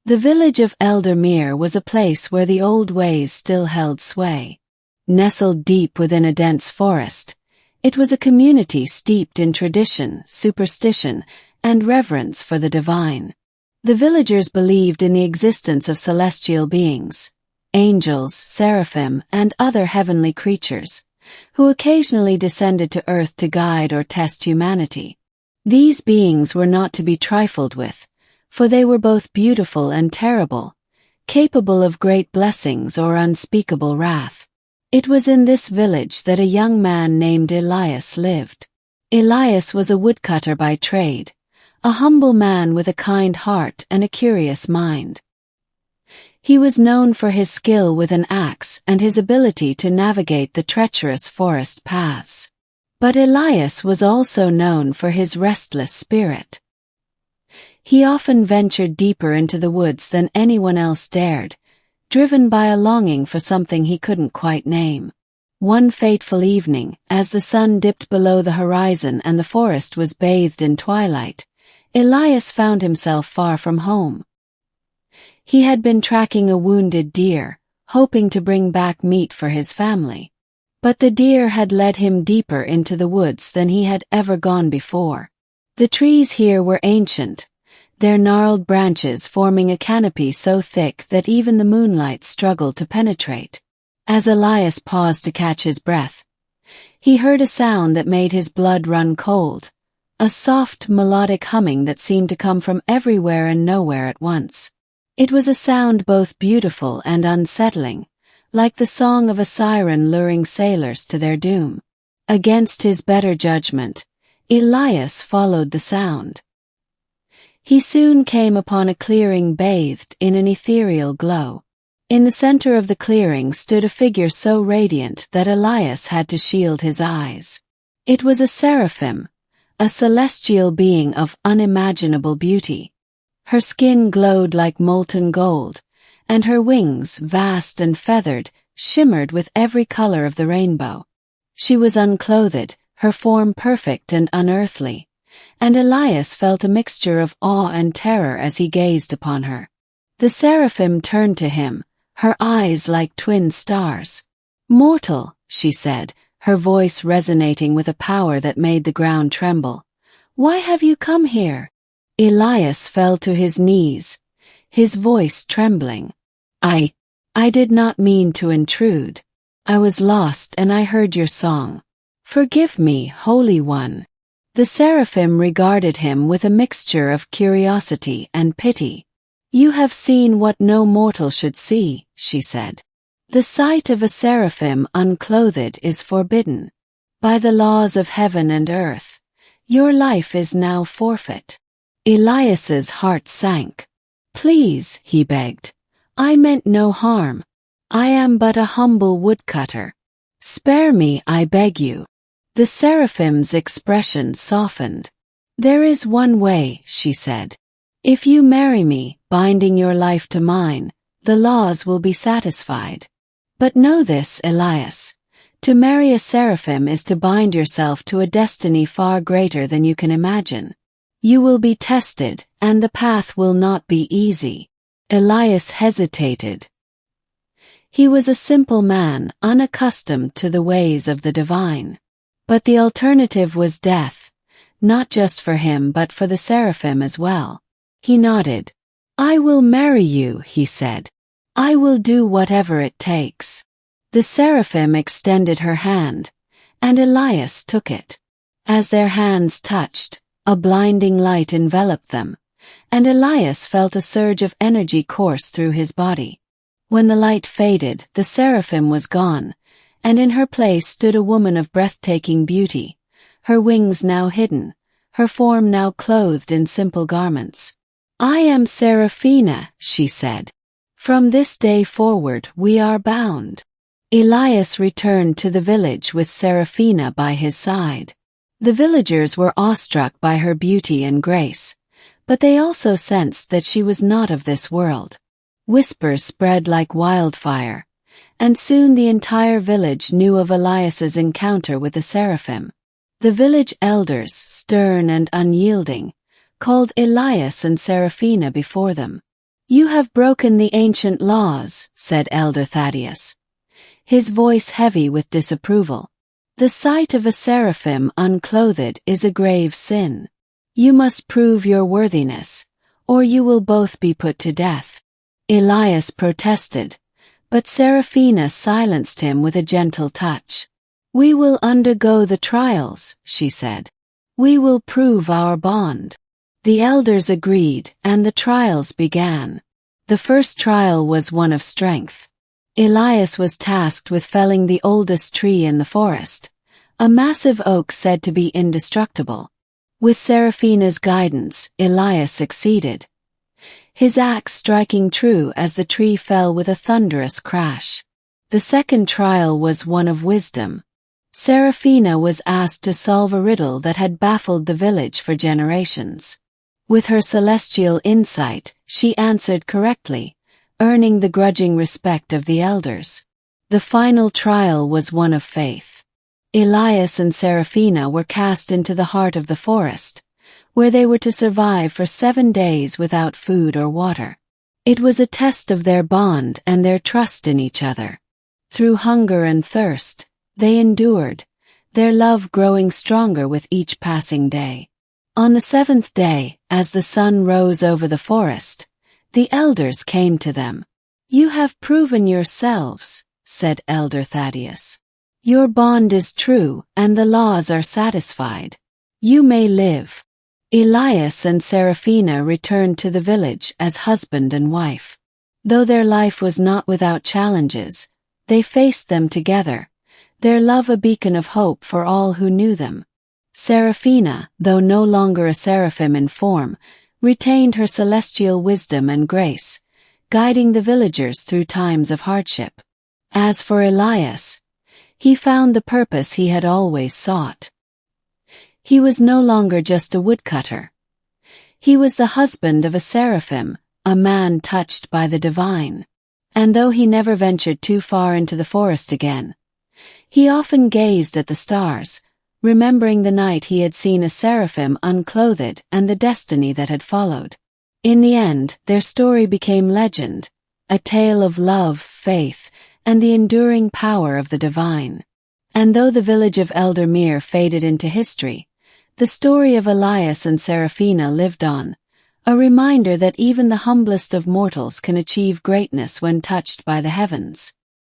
The village of Eldermere was a place where the old ways still held sway. Nestled deep within a dense forest, it was a community steeped in tradition, superstition, and reverence for the divine. The villagers believed in the existence of celestial beings, angels, seraphim, and other heavenly creatures, who occasionally descended to earth to guide or test humanity. These beings were not to be trifled with, for they were both beautiful and terrible, capable of great blessings or unspeakable wrath. It was in this village that a young man named Elias lived. Elias was a woodcutter by trade, a humble man with a kind heart and a curious mind. He was known for his skill with an axe and his ability to navigate the treacherous forest paths. But Elias was also known for his restless spirit. He often ventured deeper into the woods than anyone else dared, driven by a longing for something he couldn't quite name. One fateful evening, as the sun dipped below the horizon and the forest was bathed in twilight, Elias found himself far from home. He had been tracking a wounded deer, hoping to bring back meat for his family. But the deer had led him deeper into the woods than he had ever gone before. The trees here were ancient, their gnarled branches forming a canopy so thick that even the moonlight struggled to penetrate. As Elias paused to catch his breath, he heard a sound that made his blood run cold, a soft, melodic humming that seemed to come from everywhere and nowhere at once. It was a sound both beautiful and unsettling, like the song of a siren luring sailors to their doom. Against his better judgment, Elias followed the sound. He soon came upon a clearing bathed in an ethereal glow. In the center of the clearing stood a figure so radiant that Elias had to shield his eyes. It was a seraphim, a celestial being of unimaginable beauty. Her skin glowed like molten gold, and her wings, vast and feathered, shimmered with every color of the rainbow. She was unclothed, her form perfect and unearthly, and Elias felt a mixture of awe and terror as he gazed upon her. The seraphim turned to him, her eyes like twin stars. "Mortal," she said, her voice resonating with a power that made the ground tremble. "Why have you come here?" Elias fell to his knees, his voice trembling. I did not mean to intrude. I was lost and I heard your song. Forgive me, Holy One." The seraphim regarded him with a mixture of curiosity and pity. "You have seen what no mortal should see," she said. "The sight of a seraphim unclothed is forbidden. By the laws of heaven and earth, your life is now forfeit." Elias's heart sank. "Please," he begged. "I meant no harm. I am but a humble woodcutter. Spare me, I beg you." The seraphim's expression softened. "There is one way," she said. "If you marry me, binding your life to mine, the laws will be satisfied. But know this, Elias. To marry a seraphim is to bind yourself to a destiny far greater than you can imagine. You will be tested, and the path will not be easy." Elias hesitated. He was a simple man, unaccustomed to the ways of the divine. But the alternative was death, not just for him but for the seraphim as well. He nodded. "I will marry you," he said. "I will do whatever it takes." The seraphim extended her hand, and Elias took it. As their hands touched, a blinding light enveloped them, and Elias felt a surge of energy course through his body. When the light faded, the seraphim was gone, and in her place stood a woman of breathtaking beauty, her wings now hidden, her form now clothed in simple garments. "I am Seraphina," she said. "From this day forward we are bound." Elias returned to the village with Seraphina by his side. The villagers were awestruck by her beauty and grace, but they also sensed that she was not of this world. Whispers spread like wildfire, and soon the entire village knew of Elias's encounter with the seraphim. The village elders, stern and unyielding, called Elias and Seraphina before them. "You have broken the ancient laws," said Elder Thaddeus, his voice heavy with disapproval. "The sight of a seraphim unclothed is a grave sin. You must prove your worthiness, or you will both be put to death." Elias protested, but Seraphina silenced him with a gentle touch. "We will undergo the trials," she said. "We will prove our bond." The elders agreed, and the trials began. The first trial was one of strength. Elias was tasked with felling the oldest tree in the forest, a massive oak said to be indestructible. With Seraphina's guidance, Elias succeeded, his axe striking true as the tree fell with a thunderous crash. The second trial was one of wisdom. Seraphina was asked to solve a riddle that had baffled the village for generations. With her celestial insight, she answered correctly, earning the grudging respect of the elders. The final trial was one of faith. Elias and Seraphina were cast into the heart of the forest, where they were to survive for 7 days without food or water. It was a test of their bond and their trust in each other. Through hunger and thirst, they endured, their love growing stronger with each passing day. On the 7th day, as the sun rose over the forest, the elders came to them. "You have proven yourselves," said Elder Thaddeus. "Your bond is true, and the laws are satisfied. You may live." Elias and Seraphina returned to the village as husband and wife. Though their life was not without challenges, they faced them together, their love a beacon of hope for all who knew them. Seraphina, though no longer a seraphim in form, retained her celestial wisdom and grace, guiding the villagers through times of hardship. As for Elias, he found the purpose he had always sought. He was no longer just a woodcutter. He was the husband of a seraphim, a man touched by the divine. And though he never ventured too far into the forest again, he often gazed at the stars, remembering the night he had seen a seraphim unclothed and the destiny that had followed. In the end, their story became legend, a tale of love, faith, and the enduring power of the divine. And though the village of Eldermere faded into history, the story of Elias and Seraphina lived on, a reminder that even the humblest of mortals can achieve greatness when touched by the heavens.